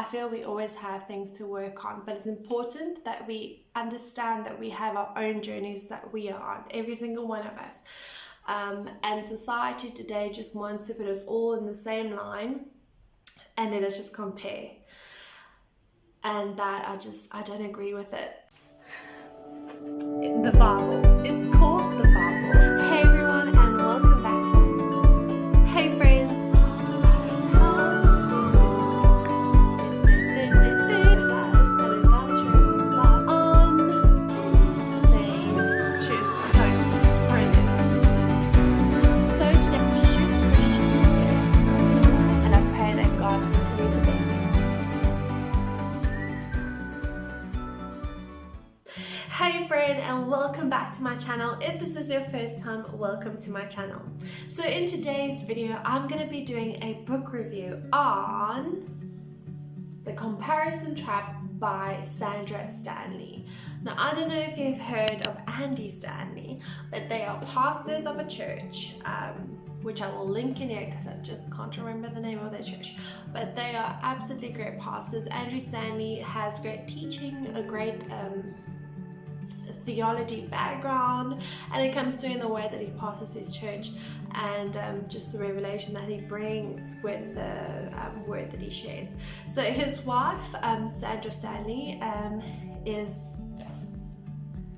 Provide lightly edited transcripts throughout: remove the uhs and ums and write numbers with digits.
I feel we always have things to work on, but it's important that we understand that we have our own journeys that we are on, every single one of us. And society today just wants to put us all in the same line and let us just compare. And that I don't agree with it. The Bible. It's called the Bible. Hey everyone, and welcome back to Hey friends. Hey friend, and welcome back to my channel. If this is your first time, welcome to my channel. So in today's video, I'm going to be doing a book review on The Comparison Trap by Sandra Stanley. Now, I don't know if you've heard of Andy Stanley, but they are pastors of a church, which I will link in here because I just can't remember the name of their church. But they are absolutely great pastors. Andrew Stanley has great teaching, a great theology background, and it comes through in the way that he pastors his church and just the revelation that he brings with the word that he shares. So his wife, Sandra Stanley, is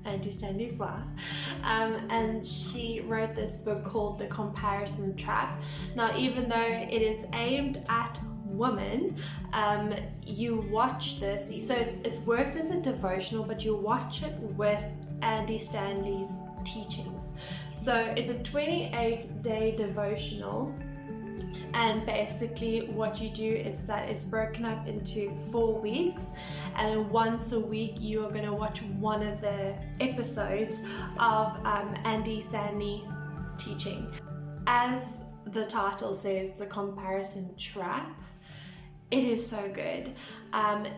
Andy Stanley's wife, and she wrote this book called The Comparison Trap. Now, even though it is aimed at women, you watch this, so it works as a devotional, but you watch it with Andy Stanley's teachings. So it's a 28-day devotional, and basically what you do is that it's broken up into 4 weeks, and then once a week you are going to watch one of the episodes of Andy Stanley's teaching. As the title says, The Comparison Trap, it is so good.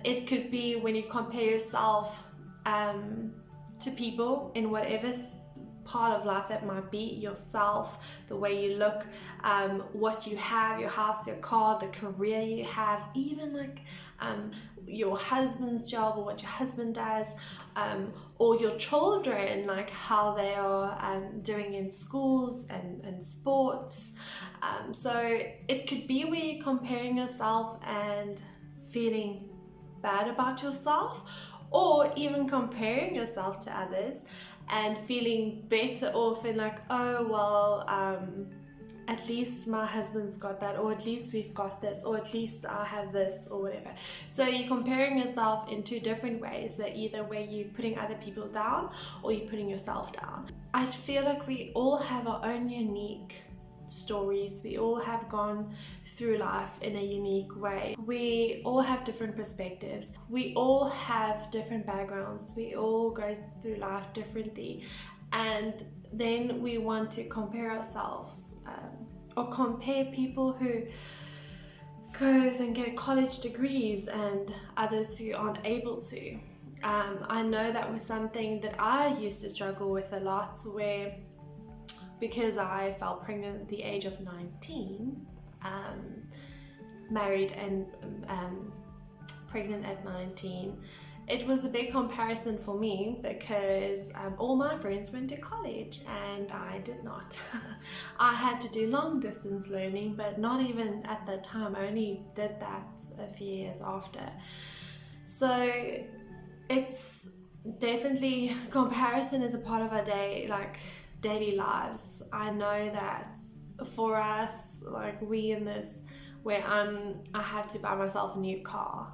It could be when you compare yourself to people in whatever part of life that might be, yourself, the way you look, what you have, your house, your car, the career you have, even like your husband's job or what your husband does, or your children, like how they are doing in schools and sports. So it could be where you're comparing yourself and feeling bad about yourself, or even comparing yourself to others and feeling better off and like, oh well, at least my husband's got that, or at least we've got this, or at least I have this, or whatever. So you're comparing yourself in two different ways, that either where you're putting other people down or you're putting yourself down. I feel like we all have our own unique stories. We all have gone through life in a unique way. We all have different perspectives. We all have different backgrounds. We all go through life differently, and then we want to compare ourselves or compare people who goes and get college degrees and others who aren't able to. I know that was something that I used to struggle with a lot, where because I fell pregnant at the age of 19, married and pregnant at 19, it was a big comparison for me because all my friends went to college and I did not. I had to do long distance learning, but not even at that time. I only did that a few years after. So it's definitely, comparison is a part of our daily lives. I know that for us, like we in this, where I have to buy myself a new car,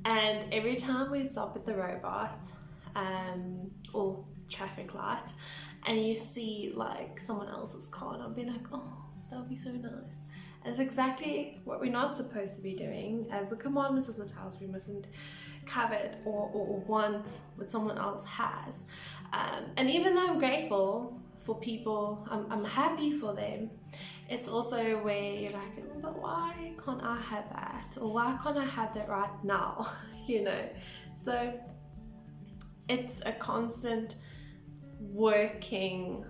and every time we stop at the robot or traffic light and you see like someone else's car, and I'll be like, oh, that would be so nice. And it's exactly what we're not supposed to be doing, as the commandments also tell us we mustn't covet or want what someone else has. And even though I'm grateful for people, I'm happy for them, it's also where you're like, oh, but why can't I have that? Or why can't I have that right now? You know? So it's a constant working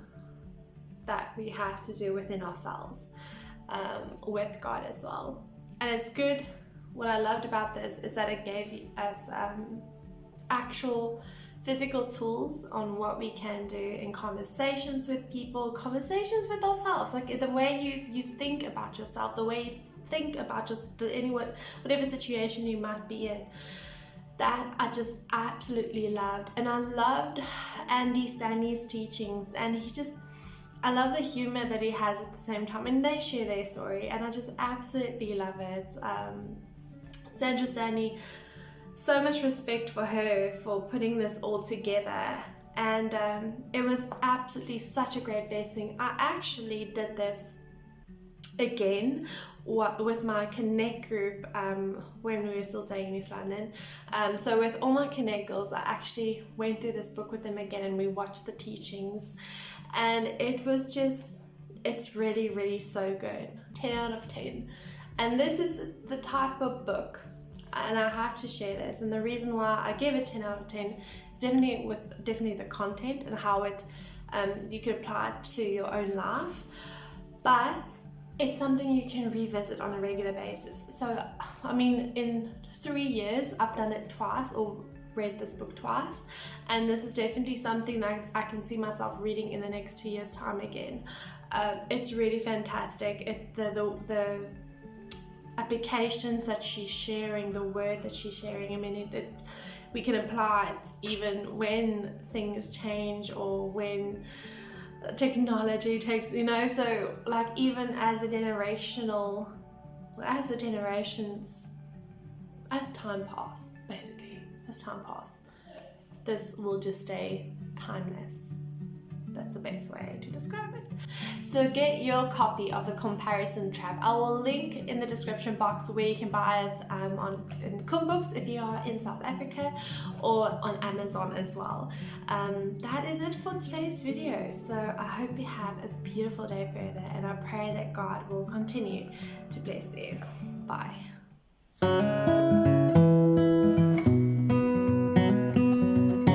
that we have to do within ourselves, with God as well. And it's good what I loved about this is that it gave us actual physical tools on what we can do in conversations with people, conversations with ourselves, like the way you think about yourself, the way you think about just whatever situation you might be in. That I just absolutely loved. And I loved Andy Stanley's teachings, and I love the humor that he has at the same time, and they share their story, and I just absolutely love it. Sandra Stanley, so much respect for her for putting this all together, and it was absolutely such a great blessing. I actually did this again with my Connect group when we were still staying in East London. So with all my Connect girls, I actually went through this book with them again, and we watched the teachings, and it's really, really so good. 10 out of 10. And this is the type of book, and I have to share this, and the reason why I give it 10 out of 10 is definitely the content and how it you can apply it to your own life, but it's something you can revisit on a regular basis. So, I mean, in 3 years, I've done it twice, or read this book twice, and this is definitely something that I can see myself reading in the next 2 years' time again. It's really fantastic. The applications that she's sharing, the word that she's sharing, I mean, we can apply it even when things change time pass, this will just stay timeless. That's the best way to describe it. So get your copy of The Comparison Trap. I will link in the description box where you can buy it in cookbooks if you are in South Africa, or on Amazon as well. That is it for today's video. So I hope you have a beautiful day further, and I pray that God will continue to bless you. Bye.